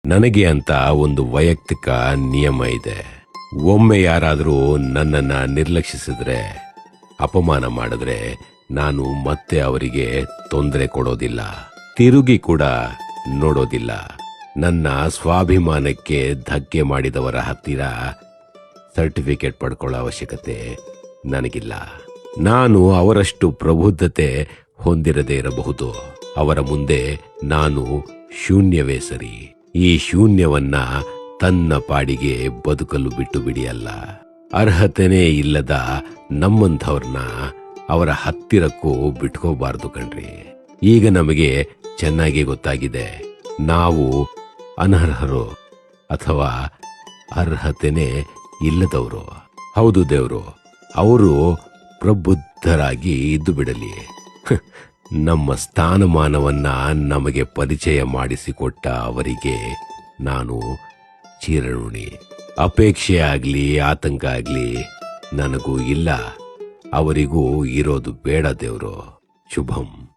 ನನಗೆ ಅಂತ ಒಂದು ವೈಯಕ್ತಿಕ ನಿಯಮ ಇದೆ. ಒಮ್ಮೆ ಯಾರಾದರೂ ನನ್ನನ್ನ ನಿರ್ಲಕ್ಷಿಸಿದ್ರೆ, ಅಪಮಾನ ಮಾಡಿದ್ರೆ, ನಾನು ಮತ್ತೆ ಅವರಿಗೆ ತೊಂದರೆ ಕೊಡೋದಿಲ್ಲ, ತಿರುಗಿ ಕೂಡ ನೋಡೋದಿಲ್ಲ. ನನ್ನ ಸ್ವಾಭಿಮಾನಕ್ಕೆ ಧಕ್ಕೆ ಮಾಡಿದವರ ಹತ್ತಿರ ಸರ್ಟಿಫಿಕೇಟ್ ಪಡ್ಕೊಳ್ಳೋ ಅವಶ್ಯಕತೆ ನನಗಿಲ್ಲ. ನಾನು ಅವರಷ್ಟು ಪ್ರಬುದ್ಧತೆ ಹೊಂದಿರದೇ ಇರಬಹುದು, ಅವರ ಮುಂದೆ ನಾನು ಶೂನ್ಯವೇ ಸರಿ. ಈ ಶೂನ್ಯವನ್ನ ತನ್ನ ಪಾಡಿಗೆ ಬದುಕಲು ಬಿಟ್ಟು ಬಿಡಿಯಲ್ಲ. ಅರ್ಹತೆನೇ ಇಲ್ಲದ ನಮ್ಮಂಥವ್ರನ್ನ ಅವರ ಹತ್ತಿರಕ್ಕೂ ಬಿಟ್ಕೋಬಾರ್ದು ಕಣ್ರಿ. ಈಗ ನಮಗೆ ಚೆನ್ನಾಗಿ ಗೊತ್ತಾಗಿದೆ, ನಾವು ಅನರ್ಹರು ಅಥವಾ ಅರ್ಹತೆನೇ ಇಲ್ಲದವರು. ಹೌದು ದೇವ್ರು, ಅವರು ಪ್ರಬುದ್ಧರಾಗಿ ಇದ್ದು ಬಿಡಲಿ. ನಮ್ಮ ಸ್ಥಾನಮಾನವನ್ನ ನಮಗೆ ಪರಿಚಯ ಮಾಡಿಸಿಕೊಟ್ಟ ಅವರಿಗೆ ನಾನು ಚಿರಋಣಿ. ಅಪೇಕ್ಷೆ ಆಗ್ಲಿ ಆತಂಕ ಆಗ್ಲಿ ನನಗೂ ಇಲ್ಲ, ಅವರಿಗೂ ಇರೋದು ಬೇಡ ದೇವ್ರು. ಶುಭಂ.